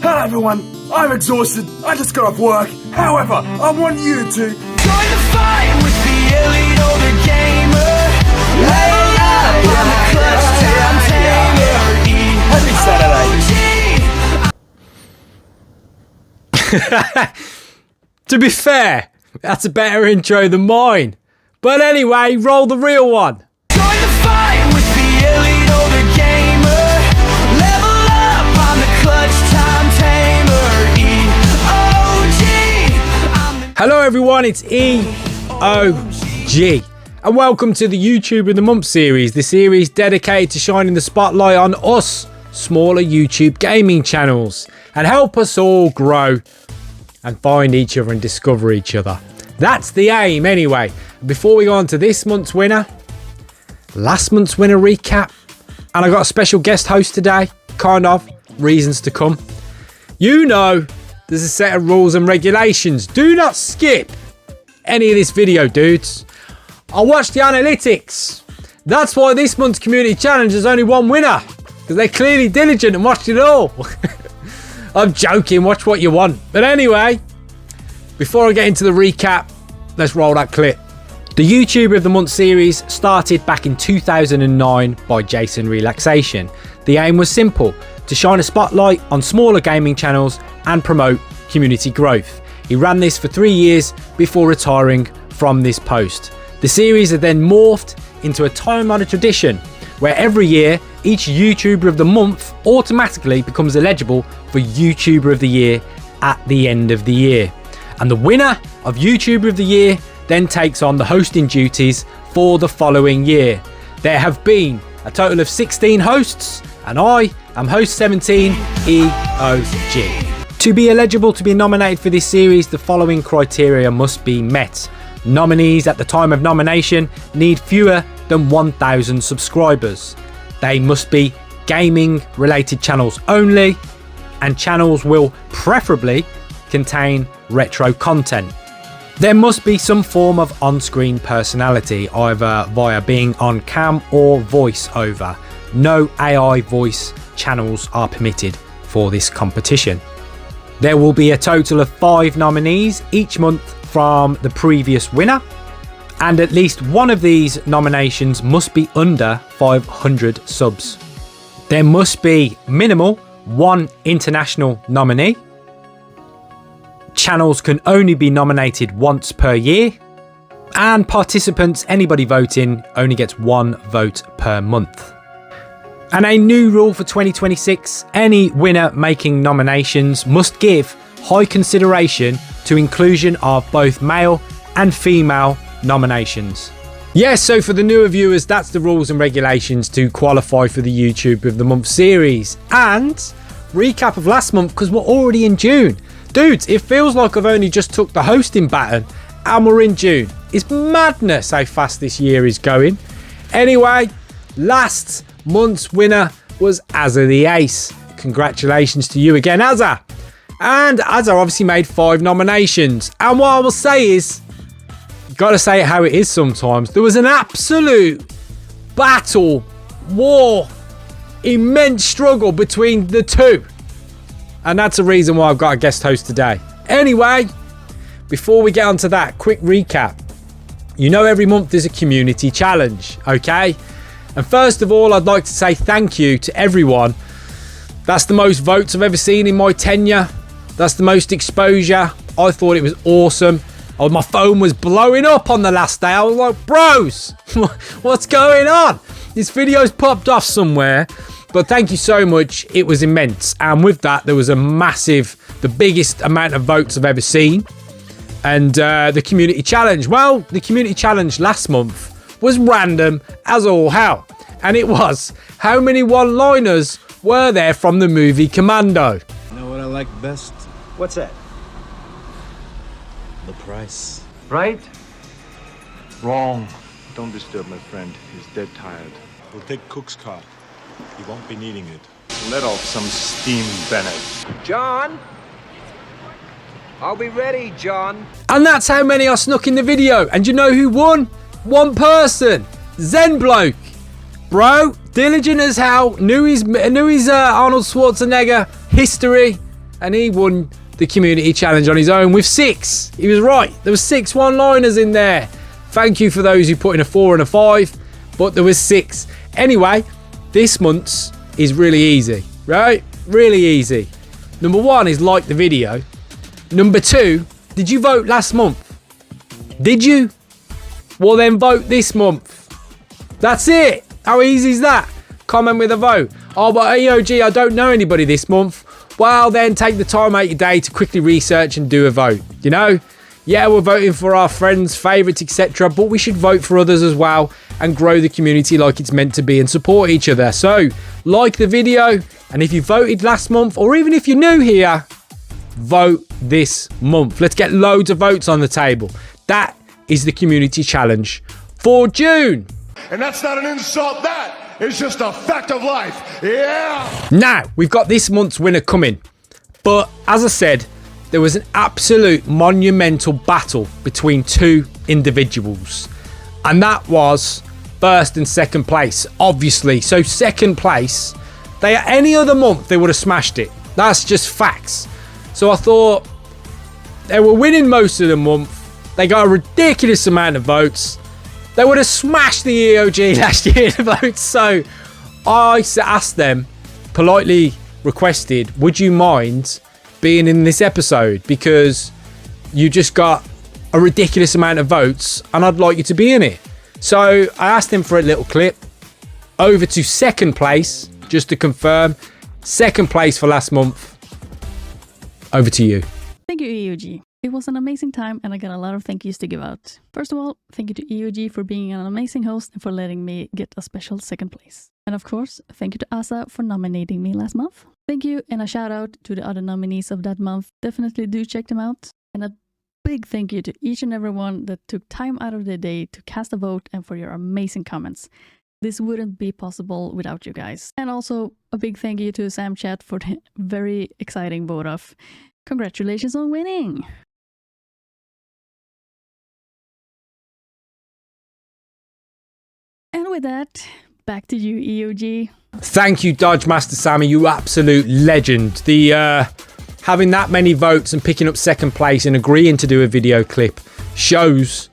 Hello everyone, I'm exhausted, I just got off work. However, I want you to join the fight with the elite older gamer. Level up on the clutch time tamer. Happy Saturday. To be fair, that's a better intro than mine. But anyway, roll the real one. Join the fight with the elite older gamer. Level up on the clutch time tamer. EOG. Hello everyone, it's EOG. And welcome to the YouTuber of the Month series, the series dedicated to shining the spotlight on us, smaller YouTube gaming channels, and help us all grow and find each other and discover each other. That's the aim anyway. Before we go on to this month's winner, last month's winner recap, and I got a special guest host today, kind of, reasons to come. You know, there's a set of rules and regulations. Do not skip any of this video, dudes. I watched the analytics. That's why this month's community challenge has only one winner, because they're clearly diligent and watched it all. I'm joking, watch what you want. But anyway, before I get into the recap, let's roll that clip. The YouTuber of the Month series started back in 2009 by Jason Relaxation. The aim was simple, to shine a spotlight on smaller gaming channels and promote community growth. He ran this for 3 years before retiring from this post. The series had then morphed into a time-honored tradition where every year each YouTuber of the Month automatically becomes eligible for YouTuber of the Year at the end of the year. And the winner of YouTuber of the Year then takes on the hosting duties for the following year. There have been a total of 16 hosts, and I am host 17, EOG. To be eligible to be nominated for this series, the following criteria must be met. Nominees at the time of nomination need fewer than 1,000 subscribers. They must be gaming related channels only, and channels will preferably contain retro content. There must be some form of on-screen personality, either via being on cam or voice over. No AI voice channels are permitted for this competition. There will be a total of 5 nominees each month from the previous winner, and at least one of these nominations must be under 500 subs. There must be minimal 1 international nominee. Channels can only be nominated once per year, and participants, anybody voting, only gets 1 vote per month. And a new rule for 2026, any winner making nominations must give high consideration to inclusion of both male and female nominations. Yes, so for the newer viewers, that's the rules and regulations to qualify for the YouTuber of the Month series. And recap of last month, because we're already in June. Dudes, it feels like I've only just took the hosting baton and we're in June. It's madness how fast this year is going. Anyway, last month's winner was Azza the Ace. Congratulations to you again, Azza. And Azza obviously made 5 nominations. And what I will say is, gotta say it how it is sometimes, there was an absolute battle, war, immense struggle between the two. And that's the reason why I've got a guest host today. Anyway, before we get onto that, quick recap. You know every month there's a community challenge, okay? And first of all, I'd like to say thank you to everyone. That's the most votes I've ever seen in my tenure. That's the most exposure. I thought it was awesome. Oh, my phone was blowing up on the last day. I was like, bros, what's going on? This video's popped off somewhere. But thank you so much. It was immense. And with that, there was a massive, the biggest amount of votes I've ever seen. And the community challenge. Well, the community challenge last month was random as all hell. And it was, how many one-liners were there from the movie Commando? You know what I like best? What's that? The price. Right? Wrong. Don't disturb my friend. He's dead tired. We'll take Cook's car. He won't be needing it. Let off some steam, Bennett. John? I'll be ready, John. And that's how many I snuck in the video. And you know who won? One person. Zen Bloke. Bro, diligent as hell. Knew his Arnold Schwarzenegger history. and he won the community challenge on his own with 6. He was right. There was 6 one-liners in there. Thank you for those who put in a 4 and a 5, but there was 6. Anyway, this month's is really easy, right? Really easy. Number 1 is like the video. Number 2, did you vote last month? Did you? Well, then vote this month. That's it. How easy is that? Comment with a vote. Oh, but EOG, I don't know anybody this month. Well, then take the time out your day to quickly research and do a vote. You know? Yeah, we're voting for our friends, favourites, etc. But we should vote for others as well and grow the community like it's meant to be and support each other. So, like the video. And if you voted last month, or even if you're new here, vote this month. Let's get loads of votes on the table. That is the community challenge for June. And that's not an insult, that is just a fact of life. Yeah! Now, we've got this month's winner coming. But as I said, there was an absolute monumental battle between 2 individuals. And that was first and second place, obviously. So second place, any other month, they would have smashed it. That's just facts. So I thought they were winning most of the month. They got a ridiculous amount of votes. They would have smashed the EOG last year in votes. So I asked them, politely requested, would you mind being in this episode? Because you just got a ridiculous amount of votes and I'd like you to be in it. So I asked them for a little clip. Over to second place, just to confirm. Second place for last month. Over to you. Thank you, EOG. It was an amazing time and I got a lot of thank yous to give out. First of all, thank you to EOG for being an amazing host and for letting me get a special second place. And of course, thank you to Asa for nominating me last month. Thank you and a shout out to the other nominees of that month. Definitely do check them out. And a big thank you to each and everyone that took time out of their day to cast a vote and for your amazing comments. This wouldn't be possible without you guys. And also a big thank you to Sam Chat for the very exciting vote of congratulations on winning. And with that, back to you, EOG. Thank you, Dodge Master Sammy, you absolute legend. The having that many votes and picking up second place and agreeing to do a video clip shows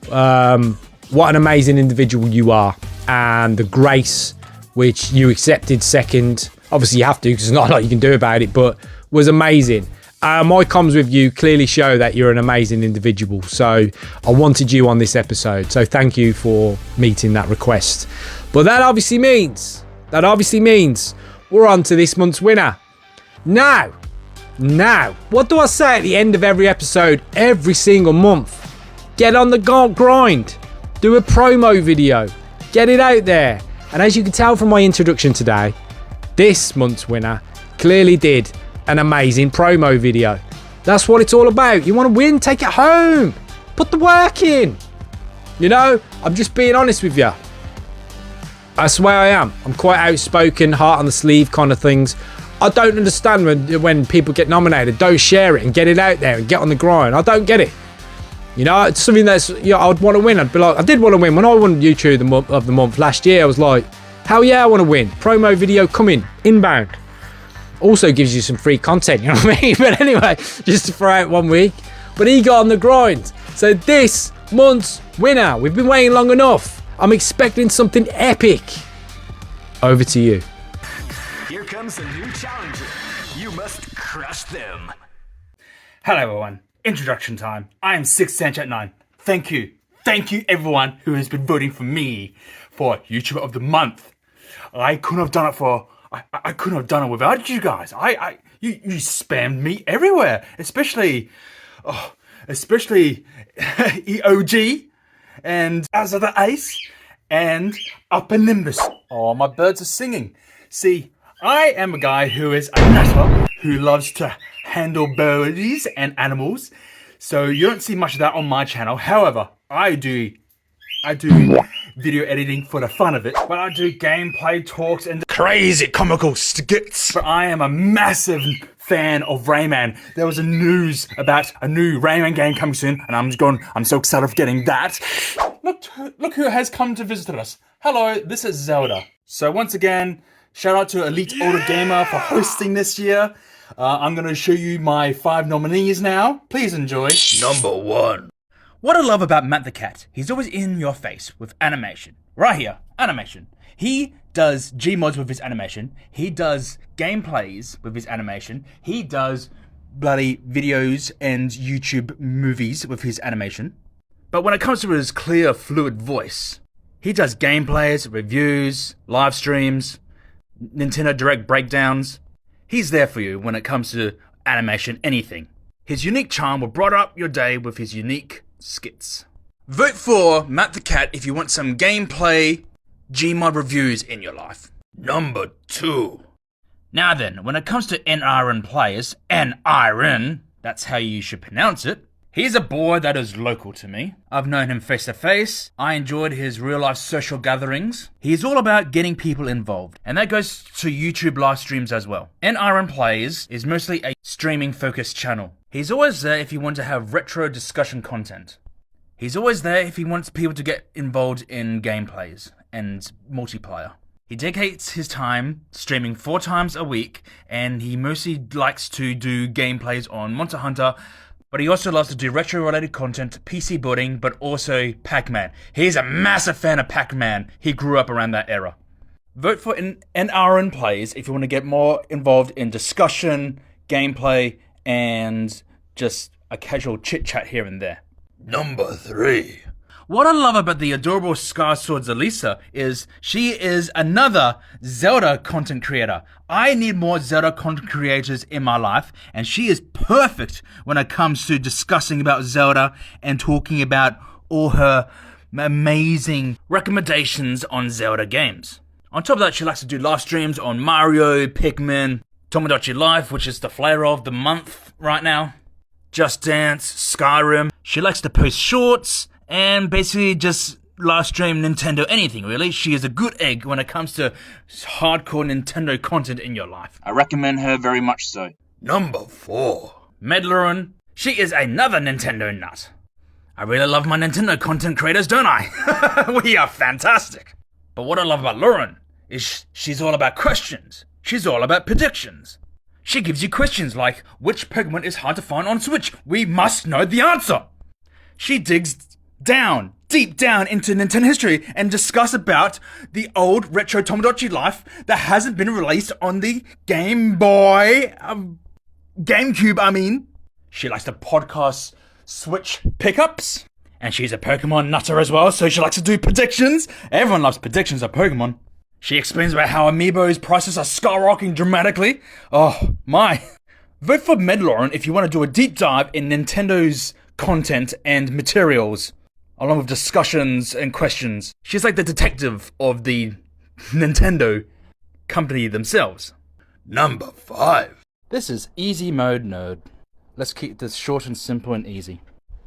what an amazing individual you are, and the grace which you accepted second. Obviously you have to because there's not a lot you can do about it, but was amazing. My comms with you clearly show that you're an amazing individual. So I wanted you on this episode. So thank you for meeting that request. But that obviously means we're on to this month's winner. Now, what do I say at the end of every episode, every single month? Get on the grind. Do a promo video. Get it out there. And as you can tell from my introduction today, this month's winner clearly did an amazing promo video. That's what it's all about. You want to win? Take it home. Put the work in. You know, I'm just being honest with you. That's the way I am. I'm quite outspoken, heart on the sleeve kind of things. I don't understand when people get nominated. Don't share it and get it out there and get on the grind. I don't get it. You know, it's something that's, you know, I'd want to win. I'd be like, I did want to win. When I won YouTube of the month last year, I was like, hell yeah, I want to win. Promo video coming, inbound. Also gives you some free content, you know what I mean? But anyway, just to throw out 1 week. But he got on the grind. So this month's winner, we've been waiting long enough. I'm expecting something epic. Over to you. Here comes a new challenger. You must crush them. Hello everyone, introduction time. I am 6Sanchat9. Thank you everyone who has been voting for me for YouTuber of the month. I couldn't have done it I couldn't have done it without you guys. You spammed me everywhere, especially EOG and As of the Ace and Upper Nimbus. Oh, my birds are singing. See, I am a guy who is a nutter who loves to handle birdies and animals. So you don't see much of that on my channel. However, I do video editing for the fun of it, but I do gameplay talks and crazy comical skits. But I am a massive fan of Rayman. There was a news about a new Rayman game coming soon, and I'm so excited for getting that. Look who has come to visit us. Hello, this is Zelda. So once again, shout out to Elite Older Gamer for hosting this year. I'm going to show you my 5 nominees now. Please enjoy. Number 1. What I love about Matt the Cat, he's always in your face with animation. Right here, animation. He does Gmods with his animation. He does gameplays with his animation. He does bloody videos and YouTube movies with his animation. But when it comes to his clear, fluid voice, he does gameplays, reviews, live streams, Nintendo Direct breakdowns. He's there for you when it comes to animation, anything. His unique charm will brighten up your day with his unique skits. Vote for Matt the Cat if you want some gameplay Gmod reviews in your life. Number 2. Now then, when it comes to NRN players, NRN, that's how you should pronounce it. He's a boy that is local to me. I've known him face to face. I enjoyed his real life social gatherings. He's all about getting people involved, and that goes to YouTube live streams as well. NRN Plays is mostly a streaming focused channel. He's always there if you want to have retro discussion content. He's always there if he wants people to get involved in gameplays and multiplayer. He dedicates his time streaming 4 times a week, and he mostly likes to do gameplays on Monster Hunter, but he also loves to do retro-related content, PC building, but also Pac-Man. He's a massive fan of Pac-Man. He grew up around that era. Vote for NRN Plays if you want to get more involved in discussion, gameplay, and just a casual chit-chat here and there. Number 3. What I love about the adorable Sky Swords Elisa is she is another Zelda content creator. I need more Zelda content creators in my life, and she is perfect when it comes to discussing about Zelda and talking about all her amazing recommendations on Zelda games. On top of that, she likes to do live streams on Mario, Pikmin, Tomodachi Life, which is the flavor of the month right now, Just Dance, Skyrim. She likes to post shorts and basically just live stream Nintendo anything, really. She is a good egg when it comes to hardcore Nintendo content in your life. I recommend her very much so. Number 4. Medlarin. She is another Nintendo nut. I really love my Nintendo content creators, don't I? We are fantastic. But what I love about Lauren is she's all about questions. She's all about predictions. She gives you questions like, which Pokemon is hard to find on Switch? We must know the answer. She digs deep down into Nintendo history and discuss about the old retro Tomodachi Life that hasn't been released on the Game Boy, GameCube, I mean. She likes to podcast Switch pickups, and she's a Pokemon nutter as well, so she likes to do predictions. Everyone loves predictions of Pokemon. She explains about how Amiibo's prices are skyrocketing dramatically. Oh my. Vote for Medlaurin if you want to do a deep dive in Nintendo's content and materials, along with discussions and questions. She's like the detective of the Nintendo company themselves. Number 5. This is Easy Mode Nerd. Let's keep this short and simple and easy.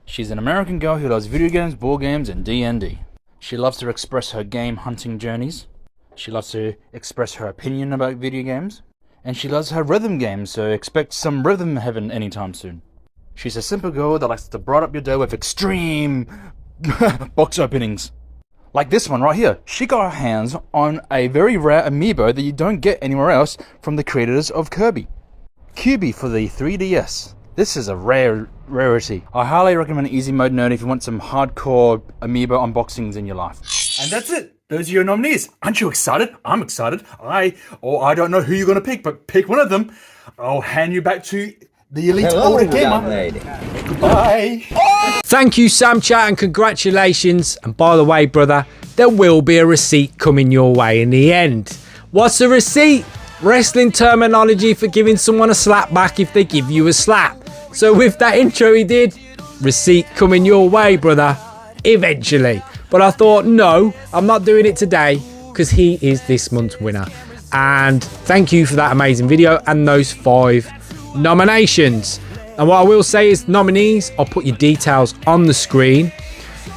She's an American girl who loves video games, board games, and D&D. She loves to express her game hunting journeys. She loves to express her opinion about video games. And she loves her rhythm games, so expect some rhythm heaven anytime soon. She's a simple girl that likes to brighten up your day with extreme box openings. Like this one right here. She got her hands on a very rare amiibo that you don't get anywhere else from the creators of Kirby. Kirby for the 3DS. This is a rarity. I highly recommend Easy Mode Nerd if you want some hardcore amiibo unboxings in your life. And that's it. Those are your nominees. Aren't you excited? I'm excited. I don't know who you're going to pick, but pick one of them. I'll hand you back to the elite older gamer. Goodbye. Thank you, Sam Chat, and congratulations. And by the way, brother, there will be a receipt coming your way in the end. What's a receipt? Wrestling terminology for giving someone a slap back if they give you a slap. So with that intro he did, receipt coming your way, brother, eventually. But I thought, no, I'm not doing it today because he is this month's winner. And thank you for that amazing video and those 5 nominations. And what I will say is, nominees, I'll put your details on the screen.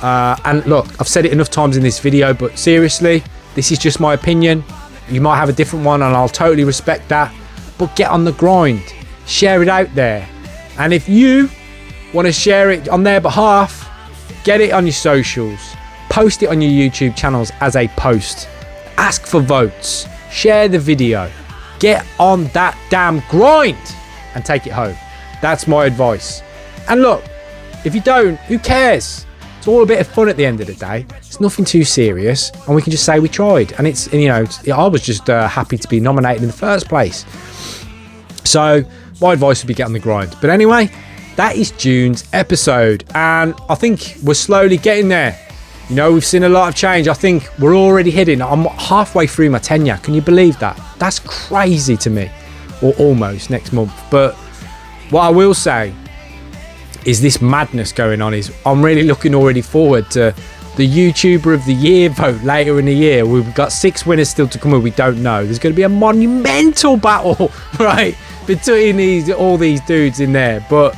And look, I've said it enough times in this video, but seriously, this is just my opinion. You might have a different one and I'll totally respect that. But get on the grind. Share it out there. And if you want to share it on their behalf, get it on your socials. Post it on your YouTube channels as a post. Ask for votes. Share the video. Get on that damn grind. and take it home. That's my advice. And look, if you don't, who cares? It's all a bit of fun at the end of the day. It's nothing too serious, and we can just say we tried. And it's, you know, I was just happy to be nominated in the first place. So my advice would be get on the grind. But anyway, that is June's episode, and I think we're slowly getting there. You know, we've seen a lot of change. I think we're already hitting. I'm halfway through my tenure. Can you believe that? That's crazy to me. Or almost next month. But what I will say is this madness going on is I'm really looking already forward to the YouTuber of the Year vote later in the year. We've got 6 winners still to come in. We don't know. There's going to be a monumental battle, right, between all these dudes in there. But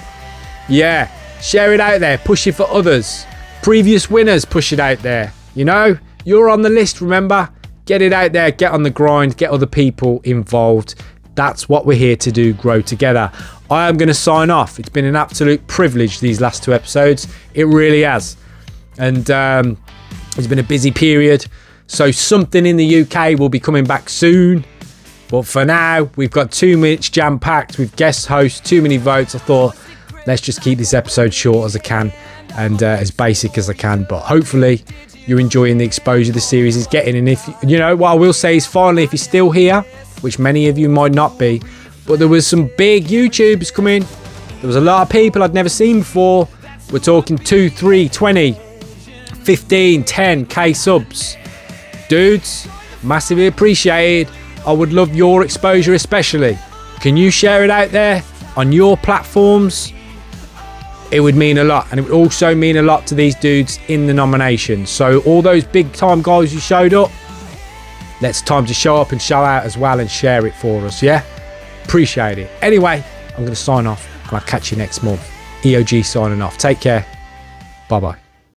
yeah, share it out there. Push it for others. Previous winners, push it out there. You know, you're on the list, remember? Get it out there. Get on the grind. Get other people involved. That's what we're here to do, grow together. I am going to sign off. It's been an absolute privilege these last 2 episodes. It really has. And it's been a busy period. So something in the UK will be coming back soon. But for now, we've got too much jam-packed with guest hosts, too many votes. I thought, let's just keep this episode short as I can and as basic as I can. But hopefully you're enjoying the exposure the series is getting. And if you know what I will say is, finally, if you're still here, which many of you might not be, but there was some big YouTubers coming. There was a lot of people I'd never seen before. We're talking 2, 3, 20, 15, 10k subs. Dudes, massively appreciated. I would love your exposure especially. Can you share it out there on your platforms? It would mean a lot, and it would also mean a lot to these dudes in the nomination. So all those big time guys who showed up, it's time to show up and show out as well and share it for us, yeah? Appreciate it. Anyway, I'm going to sign off, and I'll catch you next month. EOG signing off. Take care. Bye-bye.